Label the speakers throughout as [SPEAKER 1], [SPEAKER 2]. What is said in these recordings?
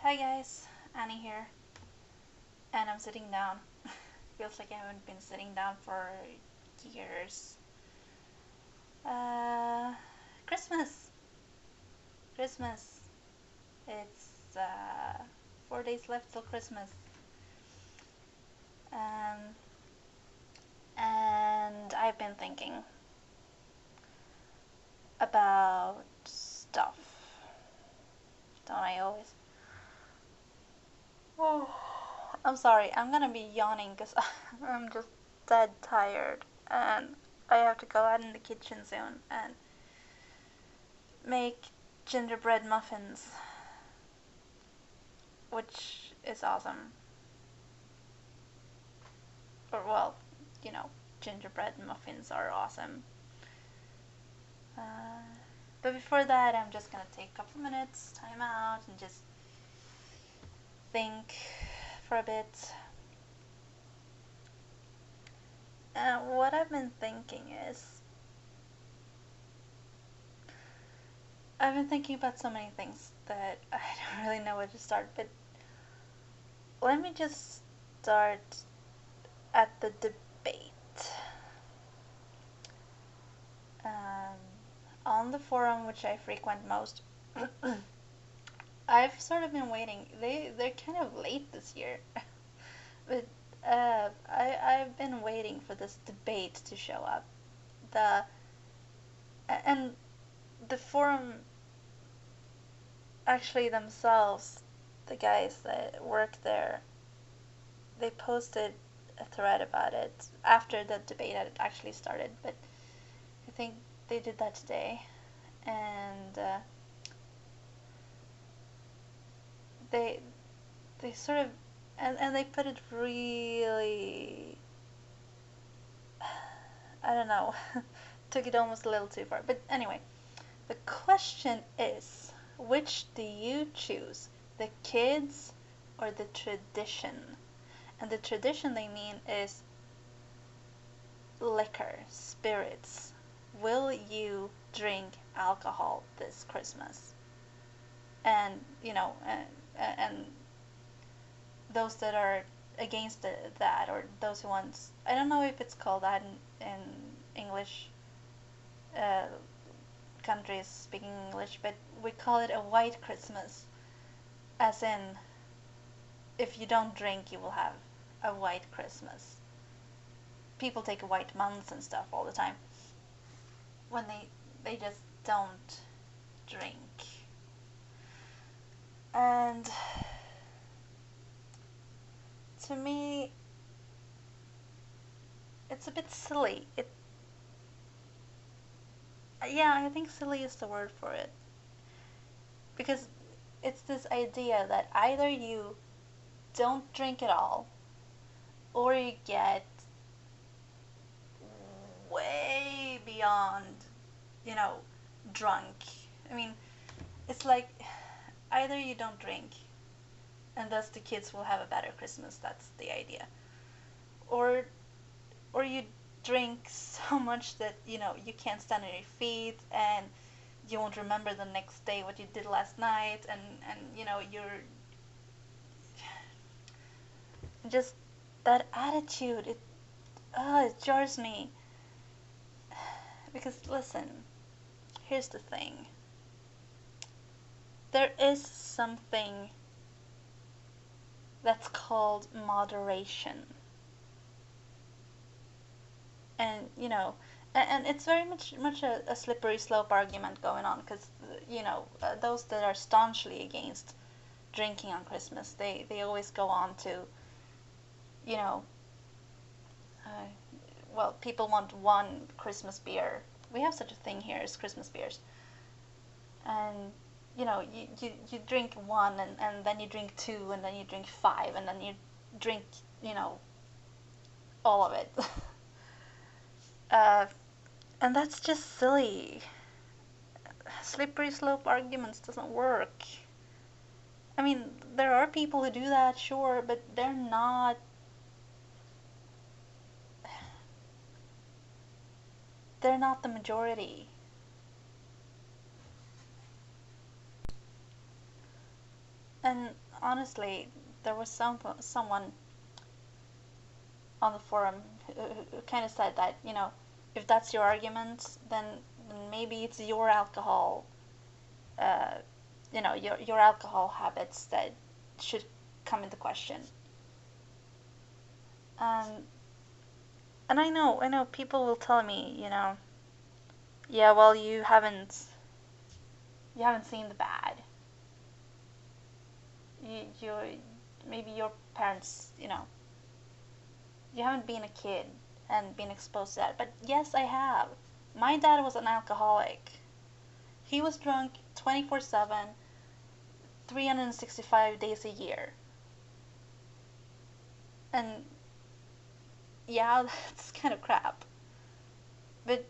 [SPEAKER 1] Hi guys, Annie here, and I'm sitting down. Feels like I haven't been sitting down for years. Uh, Christmas! Christmas! It's 4 days left till Christmas. Um, and I've been thinking about stuff. Don't I always? Oh, I'm sorry, I'm gonna be yawning because I'm just dead tired and I have to go out in the kitchen soon and make gingerbread muffins, which is awesome. Or, well, you know, gingerbread muffins are awesome. Uh, but before that, I'm just gonna take a couple minutes, time out, and just think for a bit. What I've been thinking is, I've been thinking about so many things that I don't really know where to start, but let me just start at the debate. Um, on the forum, which I frequent most, I've sort of been waiting. They're kind of late this year, but I've been waiting for this debate to show up. The and the forum actually themselves, the guys that work there, they posted a thread about it after the debate had actually started. But I think they did that today, and they they sort of and they put it really, I don't know, took it almost a little too far. But anyway, the question is, which do you choose, the kids or the tradition? And the tradition they mean is liquor, spirits. Will you drink alcohol this Christmas? And and those that are against that, or those who want, I don't know if it's called that in English uh, countries speaking English, but we call it a white Christmas, as in if you don't drink you will have a white Christmas. People take white months and stuff all the time when they just don't drink. And to me, it's a bit silly. Yeah, I think silly is the word for it. Because it's this idea that either you don't drink at all, or you get way beyond, you know, drunk. I mean, it's like either you don't drink, and thus the kids will have a better Christmas. That's the idea. Or you drink so much that you can't stand on your feet, and you won't remember the next day what you did last night, and you're just that attitude. It jars me. Because listen, here's the thing. There is something that's called moderation. And and it's very much a slippery slope argument going on, because those that are staunchly against drinking on Christmas, they always go on to, you know uh, well, people want one Christmas beer. We have such a thing here as Christmas beers. And you drink one, and then you drink two, and then you drink five, and then you drink, all of it. uh, and that's just silly. Slippery slope arguments doesn't work. I mean, there are people who do that, sure, but they're not the majority. And honestly, there was someone on the forum who kind of said that, if that's your argument, then maybe it's your alcohol, uh, your alcohol habits that should come into question. Um, and I know people will tell me, yeah, well, you haven't seen the bad. You maybe your parents, you haven't been a kid and been exposed to that. But yes, I have. My dad was an alcoholic. He was drunk 24/7, 365 days a year. And yeah, that's kind of crap. But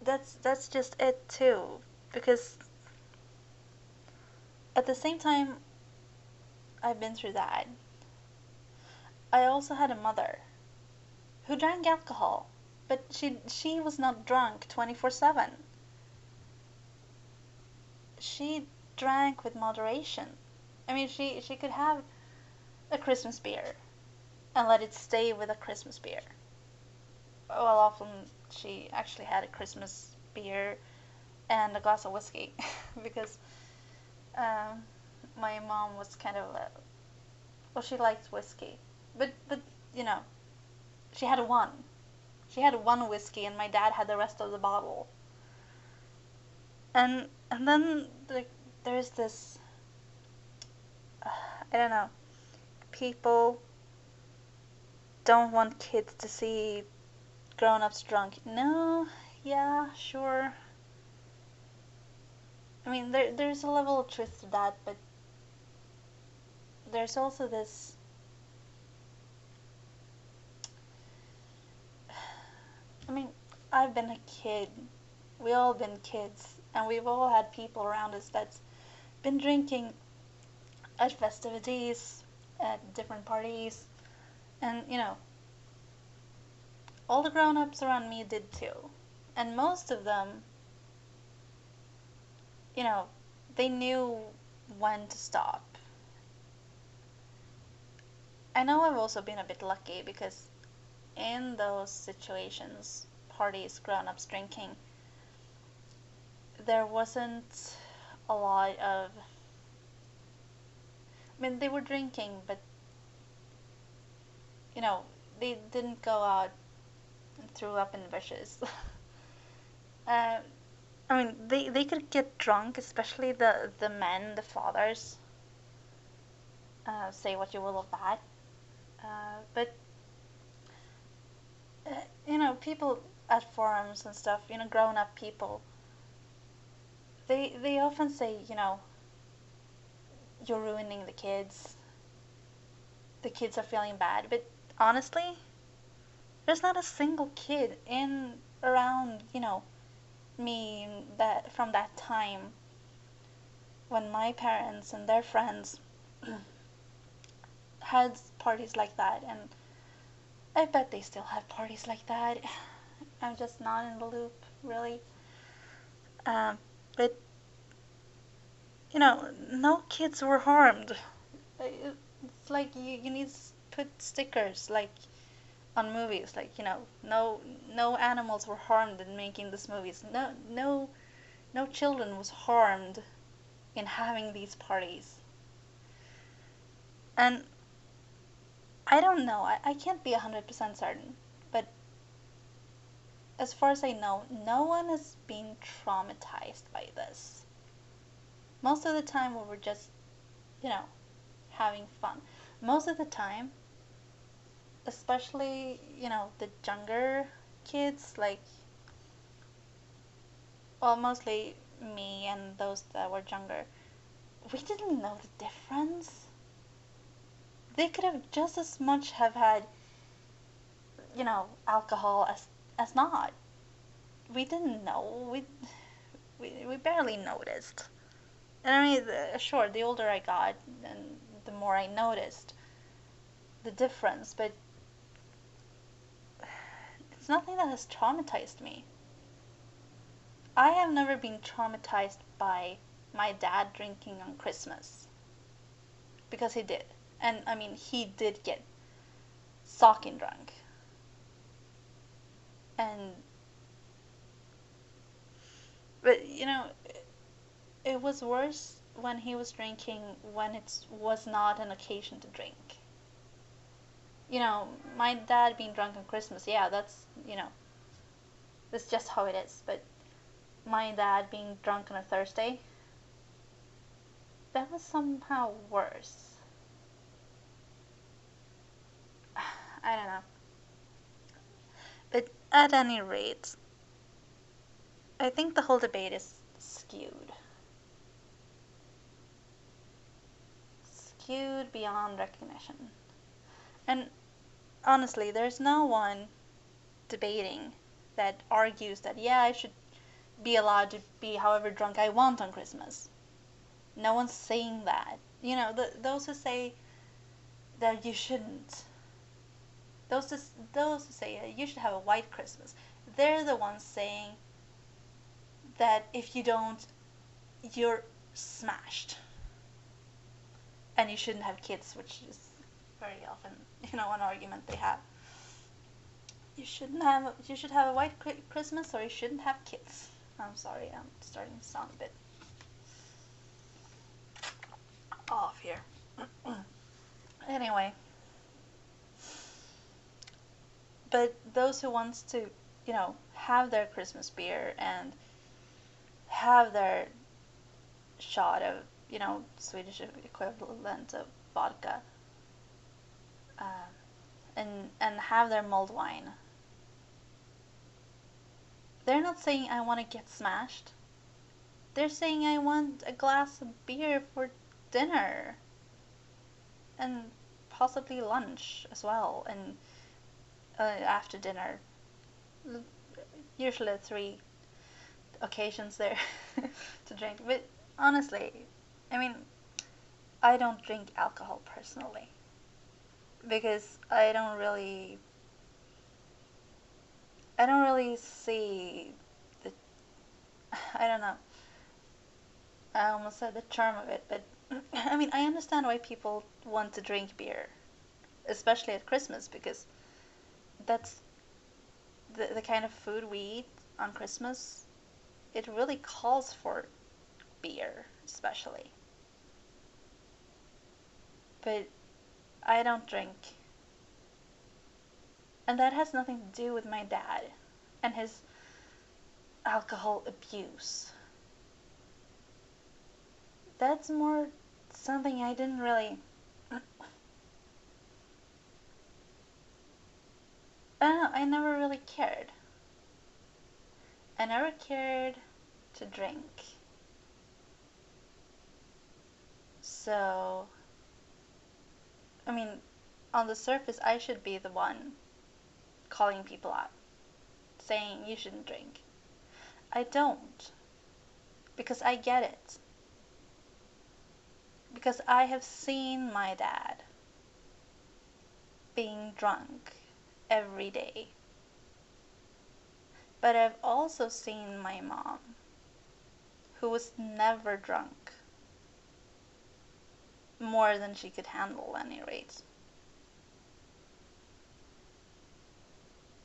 [SPEAKER 1] that's just it too, because at the same time I've been through that, I also had a mother who drank alcohol, but she was not drunk 24/7. She drank with moderation. I mean, she could have a Christmas beer and let it stay with a Christmas beer. Well, often she actually had a Christmas beer and a glass of whiskey because um, my mom was kind of well, she liked whiskey, but you know, she had one. She had one whiskey, and my dad had the rest of the bottle. And then there's this I don't know, people don't want kids to see grown-ups drunk. No, yeah, sure. I mean, there's a level of truth to that, but there's also this. I mean, I've been a kid. We all been kids, and we've all had people around us that's been drinking at festivities, at different parties, and all the grown-ups around me did too. And most of them, you know, they knew when to stop. I know I've also been a bit lucky because in those situations, parties, grown-ups drinking, there wasn't a lot of. I mean, they were drinking, but you know, they didn't go out and threw up in the bushes. uh, I mean, they could get drunk, especially the men, the fathers. Say what you will of that, but people at forums and stuff, grown-up people, they often say, you're ruining the kids. The kids are feeling bad, but honestly, there's not a single kid in around, me that from that time when my parents and their friends had parties like that, and I bet they still have parties like that. I'm just not in the loop, really. But no kids were harmed. It's like you need to put stickers like on movies, like no animals were harmed in making these movies. No children was harmed in having these parties. And I don't know. I can't be 100% certain, but as far as I know, no one has been traumatized by this. Most of the time, we were just, you know, having fun. Most of the time, especially, the younger kids, like, well, mostly me and those that were younger, we didn't know the difference. They could have just as much have had, alcohol as not. We didn't know. We barely noticed. And I mean, sure, the older I got, and the more I noticed the difference, but it's nothing that has traumatized me. I have never been traumatized by my dad drinking on Christmas. because he did. And I mean, he did get socking drunk. And, but you know, it was worse when he was drinking when it was not an occasion to drink. You know, my dad being drunk on Christmas, yeah, that's just how it is. But my dad being drunk on a Thursday, that was somehow worse. I don't know. But at any rate, I think the whole debate is skewed. Skewed beyond recognition. And honestly, there's no one debating that argues that, yeah, I should be allowed to be however drunk I want on Christmas. No one's saying that. You know, those who say that you shouldn't, those who say that you should have a white Christmas, they're the ones saying that if you don't, you're smashed. And you shouldn't have kids, which is very often, an argument they have. You should have a white Christmas, or you shouldn't have kids. I'm sorry, I'm starting to sound a bit off here. Anyway, but those who wants to, have their Christmas beer and have their shot of, Swedish equivalent of vodka, and have their mulled wine. They're not saying I want to get smashed. They're saying I want a glass of beer for dinner. And possibly lunch as well. And after dinner. Usually 3 occasions there to drink. But honestly, I mean, I don't drink alcohol personally. Because I don't really see the, I don't know, I almost said the charm of it, but I mean, I understand why people want to drink beer, especially at Christmas, because that's the kind of food we eat on Christmas. It really calls for beer, especially. But I don't drink. And that has nothing to do with my dad and his alcohol abuse. That's more something I didn't really... I don't know, I never really cared. I never cared to drink. So, I mean, on the surface, I should be the one calling people out, saying you shouldn't drink. I don't. Because I get it. Because I have seen my dad being drunk every day. But I've also seen my mom, who was never drunk, more than she could handle at any rate.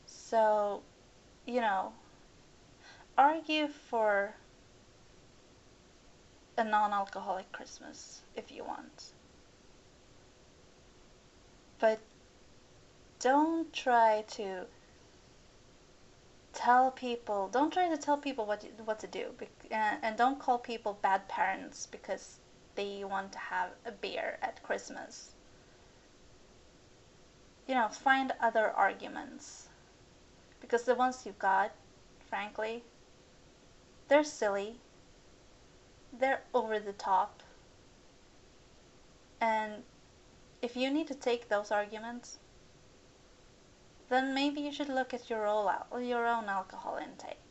[SPEAKER 1] So, argue for a non-alcoholic Christmas if you want. But don't try to tell people what to do, and don't call people bad parents because they want to have a beer at Christmas. Find other arguments, because the ones you got, frankly, they're silly, they're over the top, and if you need to take those arguments, then maybe you should look at your own alcohol intake.